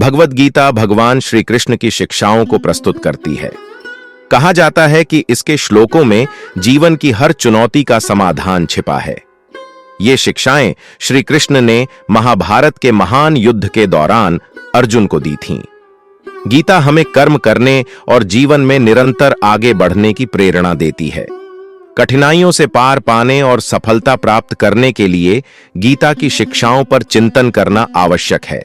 भगवद गीता भगवान श्री कृष्ण की शिक्षाओं को प्रस्तुत करती है। कहा जाता है कि इसके श्लोकों में जीवन की हर चुनौती का समाधान छिपा है। ये शिक्षाएं श्री कृष्ण ने महाभारत के महान युद्ध के दौरान अर्जुन को दी थीं। गीता हमें कर्म करने और जीवन में निरंतर आगे बढ़ने की प्रेरणा देती है। कठिनाइयों से पार पाने और सफलता प्राप्त करने के लिए गीता की शिक्षाओं पर चिंतन करना आवश्यक है।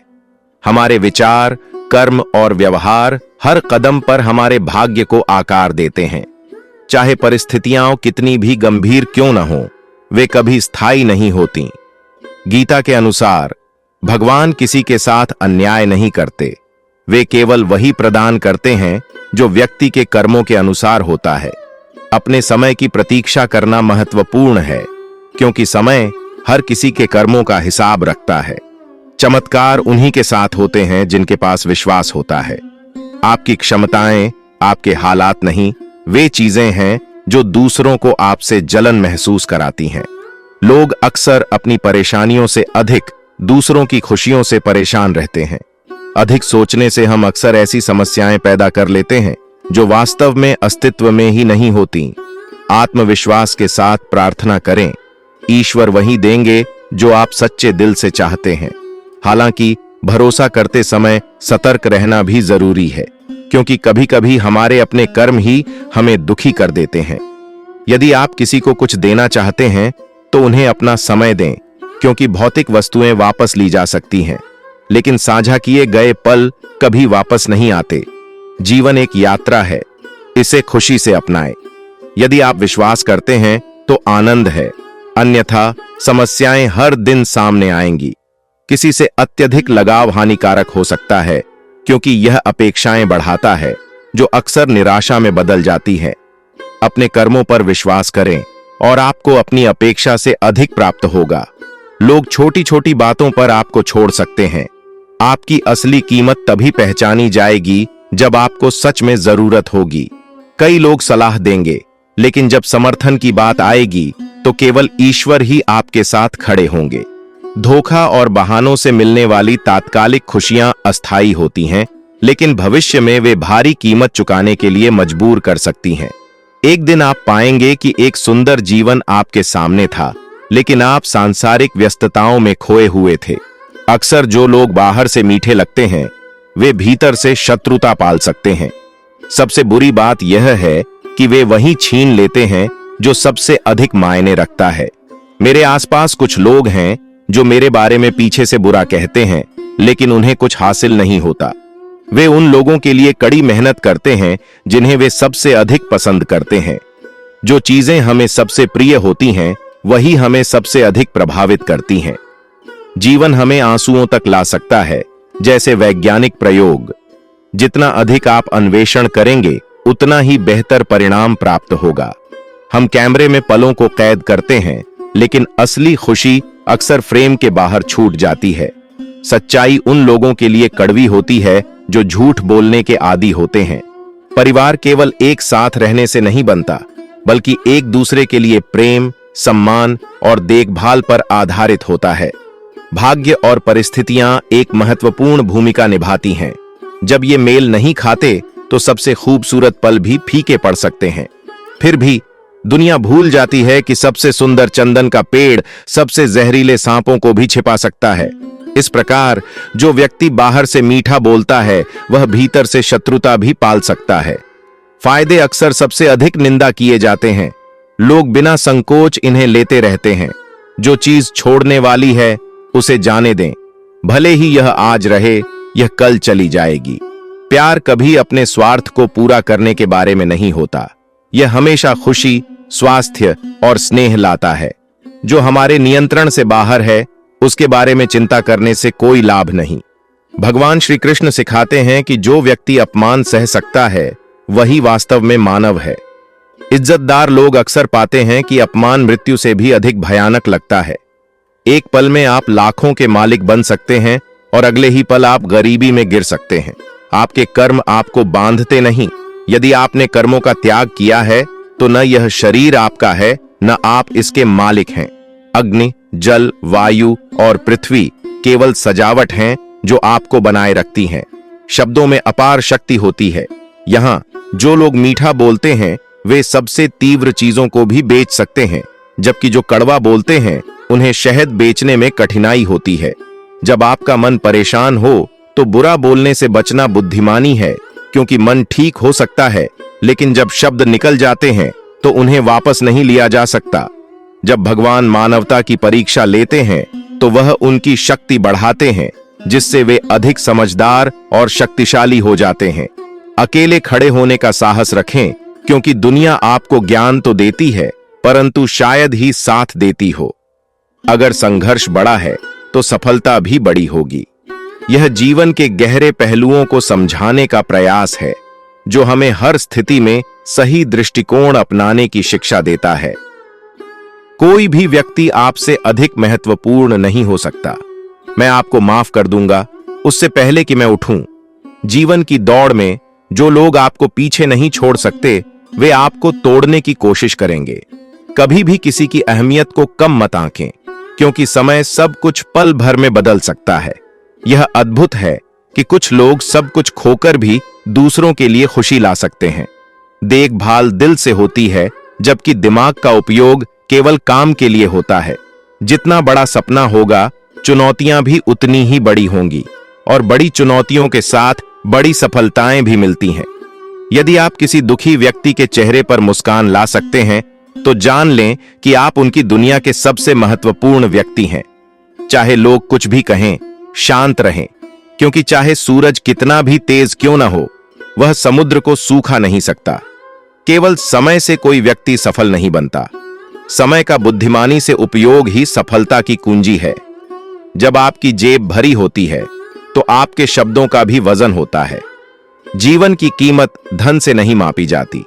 हमारे विचार, कर्म और व्यवहार हर कदम पर हमारे भाग्य को आकार देते हैं। चाहे परिस्थितियां कितनी भी गंभीर क्यों न हो, वे कभी स्थायी नहीं होती। गीता के अनुसार भगवान किसी के साथ अन्याय नहीं करते। वे केवल वही प्रदान करते हैं जो व्यक्ति के कर्मों के अनुसार होता है। अपने समय की प्रतीक्षा करना महत्वपूर्ण है, क्योंकि समय हर किसी के कर्मों का हिसाब रखता है। चमत्कार उन्हीं के साथ होते हैं जिनके पास विश्वास होता है। आपकी क्षमताएं आपके हालात नहीं, वे चीजें हैं जो दूसरों को आपसे जलन महसूस कराती हैं। लोग अक्सर अपनी परेशानियों से अधिक दूसरों की खुशियों से परेशान रहते हैं। अधिक सोचने से हम अक्सर ऐसी समस्याएं पैदा कर लेते हैं जो वास्तव में अस्तित्व में ही नहीं होती। आत्मविश्वास के साथ प्रार्थना करें। ईश्वर वही देंगे जो आप सच्चे दिल से चाहते हैं। हालांकि भरोसा करते समय सतर्क रहना भी जरूरी है, क्योंकि कभी-कभी हमारे अपने कर्म ही हमें दुखी कर देते हैं। यदि आप किसी को कुछ देना चाहते हैं तो उन्हें अपना समय दें, क्योंकि भौतिक वस्तुएं वापस ली जा सकती हैं, लेकिन साझा किए गए पल कभी वापस नहीं आते। जीवन एक यात्रा है, इसे खुशी से अपनाएं। यदि आप विश्वास करते हैं तो आनंद है, अन्यथा समस्याएं हर दिन सामने आएंगी। किसी से अत्यधिक लगाव हानिकारक हो सकता है, क्योंकि यह अपेक्षाएं बढ़ाता है जो अक्सर निराशा में बदल जाती है। अपने कर्मों पर विश्वास करें और आपको अपनी अपेक्षा से अधिक प्राप्त होगा। लोग छोटी छोटी बातों पर आपको छोड़ सकते हैं। आपकी असली कीमत तभी पहचानी जाएगी जब आपको सच में जरूरत होगी। कई लोग सलाह देंगे, लेकिन जब समर्थन की बात आएगी तो केवल ईश्वर ही आपके साथ खड़े होंगे। धोखा और बहानों से मिलने वाली तात्कालिक खुशियां अस्थायी होती हैं, लेकिन भविष्य में वे भारी कीमत चुकाने के लिए मजबूर कर सकती हैं। एक दिन आप पाएंगे कि एक सुंदर जीवन आपके सामने था, लेकिन आप सांसारिक व्यस्तताओं में खोए हुए थे। अक्सर जो लोग बाहर से मीठे लगते हैं, वे भीतर से शत्रुता पाल सकते हैं। सबसे बुरी बात यह है कि वे वही छीन लेते हैं जो सबसे अधिक मायने रखता है। मेरे आसपास कुछ लोग हैं जो मेरे बारे में पीछे से बुरा कहते हैं, लेकिन उन्हें कुछ हासिल नहीं होता। वे उन लोगों के लिए कड़ी मेहनत करते हैं जिन्हें वे सबसे अधिक पसंद करते हैं। जो चीजें हमें सबसे प्रिय होती हैं, वही हमें सबसे अधिक प्रभावित करती हैं। जीवन हमें आंसुओं तक ला सकता है, जैसे वैज्ञानिक प्रयोग। जितना अधिक आप अन्वेषण करेंगे, उतना ही बेहतर परिणाम प्राप्त होगा। हम कैमरे में पलों को कैद करते हैं, लेकिन असली खुशी अक्सर फ्रेम के बाहर छूट जाती है। सच्चाई उन लोगों के लिए कड़वी होती है जो झूठ बोलने के आदी होते हैं। परिवार केवल एक साथ रहने से नहीं बनता, बल्कि एक दूसरे के लिए प्रेम, सम्मान और देखभाल पर आधारित होता है। भाग्य और परिस्थितियां एक महत्वपूर्ण भूमिका निभाती हैं। जब ये मेल नहीं खाते तो सबसे खूबसूरत पल भी फीके पड़ सकते हैं। फिर भी दुनिया भूल जाती है कि सबसे सुंदर चंदन का पेड़ सबसे जहरीले सांपों को भी छिपा सकता है। इस प्रकार जो व्यक्ति बाहर से मीठा बोलता है, वह भीतर से शत्रुता भी पाल सकता है। फायदे अक्सर सबसे अधिक निंदा किए जाते हैं। लोग बिना संकोच इन्हें लेते रहते हैं। जो चीज छोड़ने वाली है, उसे जाने दें। भले ही यह आज रहे, यह कल चली जाएगी। प्यार कभी अपने स्वार्थ को पूरा करने के बारे में नहीं होता। यह हमेशा खुशी, स्वास्थ्य और स्नेह लाता है। जो हमारे नियंत्रण से बाहर है, उसके बारे में चिंता करने से कोई लाभ नहीं। भगवान श्री कृष्ण सिखाते हैं कि जो व्यक्ति अपमान सह सकता है, वही वास्तव में मानव है। इज्जतदार लोग अक्सर पाते हैं कि अपमान मृत्यु से भी अधिक भयानक लगता है। एक पल में आप लाखों के मालिक बन सकते हैं और अगले ही पल आप गरीबी में गिर सकते हैं। आपके कर्म आपको बांधते नहीं। यदि आपने कर्मों का त्याग किया है, तो न यह शरीर आपका है, न आप इसके मालिक हैं। अग्नि, जल, वायु और पृथ्वी केवल सजावट हैं जो आपको बनाए रखती हैं। शब्दों में अपार शक्ति होती है। यहाँ जो लोग मीठा बोलते हैं वे सबसे तीव्र चीजों को भी बेच सकते हैं, जबकि जो कड़वा बोलते हैं उन्हें शहद बेचने में कठिनाई होती है। जब आपका मन परेशान हो तो बुरा बोलने से बचना बुद्धिमानी है, क्योंकि मन ठीक हो सकता है, लेकिन जब शब्द निकल जाते हैं तो उन्हें वापस नहीं लिया जा सकता। जब भगवान मानवता की परीक्षा लेते हैं तो वह उनकी शक्ति बढ़ाते हैं, जिससे वे अधिक समझदार और शक्तिशाली हो जाते हैं। अकेले खड़े होने का साहस रखें, क्योंकि दुनिया आपको ज्ञान तो देती है, परंतु शायद ही साथ देती हो। अगर संघर्ष बड़ा है तो सफलता भी बड़ी होगी। यह जीवन के गहरे पहलुओं को समझाने का प्रयास है, जो हमें हर स्थिति में सही दृष्टिकोण अपनाने की शिक्षा देता है। कोई भी व्यक्ति आपसे अधिक महत्वपूर्ण नहीं हो सकता। मैं आपको माफ कर दूंगा उससे पहले कि मैं उठूं। जीवन की दौड़ में जो लोग आपको पीछे नहीं छोड़ सकते, वे आपको तोड़ने की कोशिश करेंगे। कभी भी किसी की अहमियत को कम मत आंकें, क्योंकि समय सब कुछ पल भर में बदल सकता है। यह अद्भुत है कि कुछ लोग सब कुछ खोकर भी दूसरों के लिए खुशी ला सकते हैं। देखभाल दिल से होती है, जबकि दिमाग का उपयोग केवल काम के लिए होता है। जितना बड़ा सपना होगा, चुनौतियां भी उतनी ही बड़ी होंगी, और बड़ी चुनौतियों के साथ बड़ी सफलताएं भी मिलती हैं। यदि आप किसी दुखी व्यक्ति के चेहरे पर मुस्कान ला सकते हैं, तो जान लें कि आप उनकी दुनिया के सबसे महत्वपूर्ण व्यक्ति हैं। चाहे लोग कुछ भी कहें, शांत रहें, क्योंकि चाहे सूरज कितना भी तेज क्यों ना हो, वह समुद्र को सूखा नहीं सकता। केवल समय से कोई व्यक्ति सफल नहीं बनता। समय का बुद्धिमानी से उपयोग ही सफलता की कुंजी है। जब आपकी जेब भरी होती है तो आपके शब्दों का भी वजन होता है। जीवन की कीमत धन से नहीं मापी जाती।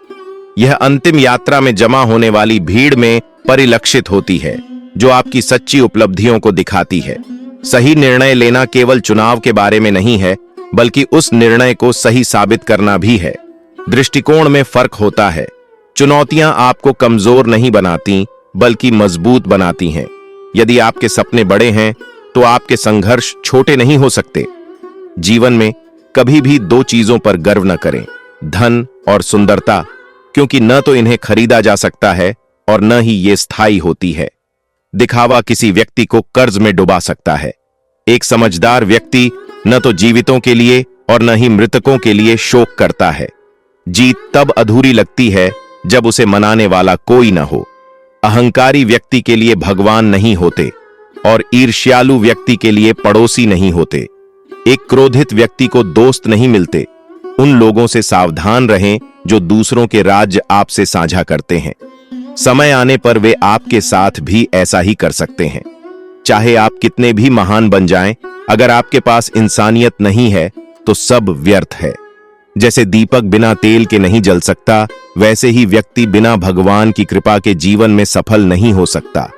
यह अंतिम यात्रा में जमा होने वाली भीड़ में परिलक्षित होती है, जो आपकी सच्ची उपलब्धियों को दिखाती है। सही निर्णय लेना केवल चुनाव के बारे में नहीं है, बल्कि उस निर्णय को सही साबित करना भी है। दृष्टिकोण में फर्क होता है। चुनौतियां आपको कमजोर नहीं बनाती, बल्कि मजबूत बनाती हैं। यदि आपके सपने बड़े हैं तो आपके संघर्ष छोटे नहीं हो सकते। जीवन में कभी भी दो चीजों पर गर्व न करें, धन और सुंदरता, क्योंकि न तो इन्हें खरीदा जा सकता है और न ही ये स्थायी होती है। दिखावा किसी व्यक्ति को कर्ज में डुबा सकता है। एक समझदार व्यक्ति न तो जीवितों के लिए और न ही मृतकों के लिए शोक करता है। जीत तब अधूरी लगती है जब उसे मनाने वाला कोई न हो। अहंकारी व्यक्ति के लिए भगवान नहीं होते और ईर्ष्यालु व्यक्ति के लिए पड़ोसी नहीं होते। एक क्रोधित व्यक्ति को दोस्त नहीं मिलते। उन लोगों से सावधान रहें जो दूसरों के राज्य आपसे साझा करते हैं। समय आने पर वे आपके साथ भी ऐसा ही कर सकते हैं। चाहे आप कितने भी महान बन जाएं, अगर आपके पास इंसानियत नहीं है तो सब व्यर्थ है। जैसे दीपक बिना तेल के नहीं जल सकता, वैसे ही व्यक्ति बिना भगवान की कृपा के जीवन में सफल नहीं हो सकता।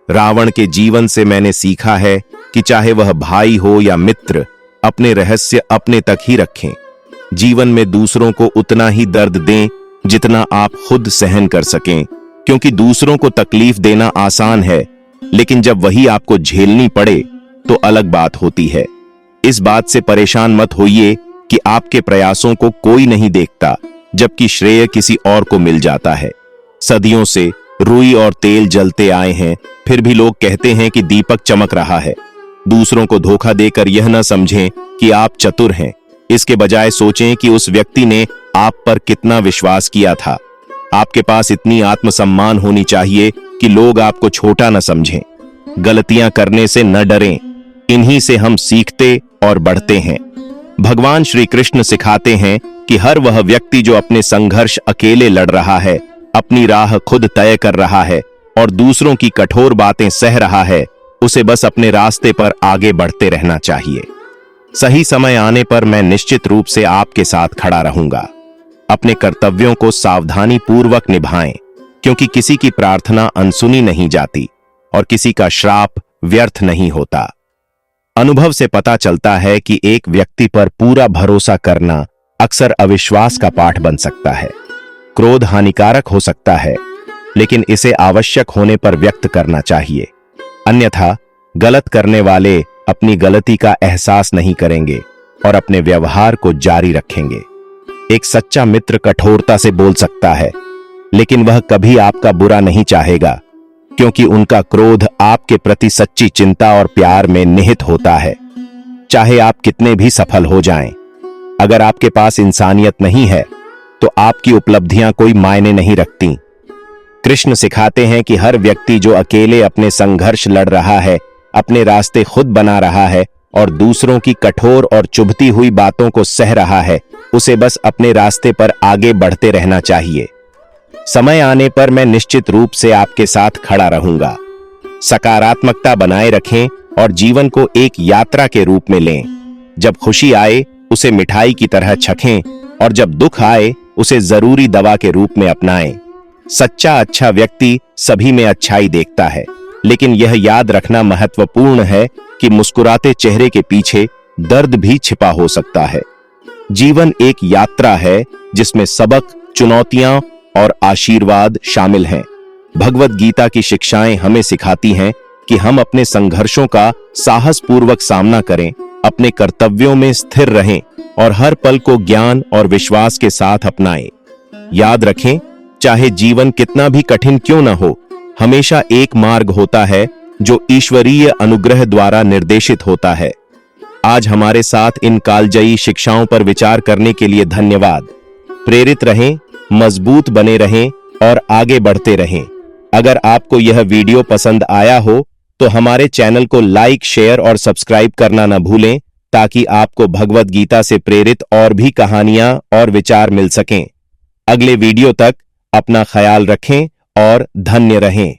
रावण के जीवन से मैंने सीखा है कि चाहे वह भाई हो या मित्र, अपने रहस्य अपने तक ही रखें। जीवन में दूसरों को उतना ही दर्द दें जितना आप खुद सहन कर सकें, क्योंकि दूसरों को तकलीफ देना आसान है, लेकिन जब वही आपको झेलनी पड़े तो अलग बात होती है। इस बात से परेशान मत होइए कि आपके प्रयासों को कोई नहीं देखता, जबकि श्रेय किसी और को मिल जाता है। सदियों से रुई और तेल जलते आए हैं, फिर भी लोग कहते हैं कि दीपक चमक रहा है। दूसरों को धोखा देकर यह न समझें कि आप चतुर हैं, इसके बजाय सोचें कि उस व्यक्ति ने आप पर कितना विश्वास किया था। आपके पास इतनी आत्मसम्मान होनी चाहिए कि लोग आपको छोटा न समझें। गलतियां करने से न डरें, इन्हीं से हम सीखते और बढ़ते हैं। भगवान श्री कृष्ण सिखाते हैं कि हर वह व्यक्ति जो अपने संघर्ष अकेले लड़ रहा है, अपनी राह खुद तय कर रहा है और दूसरों की कठोर बातें सह रहा है, उसे बस अपने रास्ते पर आगे बढ़ते रहना चाहिए। सही समय आने पर मैं निश्चित रूप से आपके साथ खड़ा रहूंगा। अपने कर्तव्यों को सावधानी पूर्वक निभाएं, क्योंकि किसी की प्रार्थना अनसुनी नहीं जाती और किसी का श्राप व्यर्थ नहीं होता। अनुभव से पता चलता है कि एक व्यक्ति पर पूरा भरोसा करना अक्सर अविश्वास का पाठ बन सकता है। क्रोध हानिकारक हो सकता है, लेकिन इसे आवश्यक होने पर व्यक्त करना चाहिए। अन्यथा गलत करने वाले अपनी गलती का एहसास नहीं करेंगे और अपने व्यवहार को जारी रखेंगे। एक सच्चा मित्र कठोरता से बोल सकता है, लेकिन वह कभी आपका बुरा नहीं चाहेगा, क्योंकि उनका क्रोध आपके प्रति सच्ची चिंता और प्यार में निहित होता है। चाहे आप कितने भी सफल हो जाएं, अगर आपके पास इंसानियत नहीं है तो आपकी उपलब्धियां कोई मायने नहीं रखती। कृष्ण सिखाते हैं कि हर व्यक्ति जो अकेले अपने संघर्ष लड़ रहा है, अपने रास्ते खुद बना रहा है और दूसरों की कठोर और चुभती हुई बातों को सह रहा है, उसे बस अपने रास्ते पर आगे बढ़ते रहना चाहिए। समय आने पर मैं निश्चित रूप से आपके साथ खड़ा रहूंगा। सकारात्मकता बनाए रखें और जीवन को एक यात्रा के रूप में लें। जब खुशी आए उसे मिठाई की तरह चखें और जब दुख आए उसे जरूरी दवा के रूप में अपनाएं। सच्चा अच्छा व्यक्ति सभी में अच्छाई देखता है, लेकिन यह याद रखना महत्वपूर्ण है कि मुस्कुराते चेहरे के पीछे दर्द भी छिपा हो सकता है। जीवन एक यात्रा है जिसमें सबक, चुनौतियां और आशीर्वाद शामिल हैं। भगवत गीता की शिक्षाएं हमें सिखाती हैं कि हम अपने संघर्षों का साहसपूर्वक सामना करें, अपने कर्तव्यों में स्थिर रहें और हर पल को ज्ञान और विश्वास के साथ अपनाएं। याद रखें, चाहे जीवन कितना भी कठिन क्यों न हो, हमेशा एक मार्ग होता है जो ईश्वरीय अनुग्रह द्वारा निर्देशित होता है। आज हमारे साथ इन कालजयी शिक्षाओं पर विचार करने के लिए धन्यवाद। प्रेरित रहें, मजबूत बने रहें और आगे बढ़ते रहें। अगर आपको यह वीडियो पसंद आया हो तो हमारे चैनल को लाइक, शेयर और सब्सक्राइब करना न भूलें, ताकि आपको भगवत गीता से प्रेरित और भी कहानियां और विचार मिल सकें। अगले वीडियो तक अपना ख्याल रखें और धन्य रहें।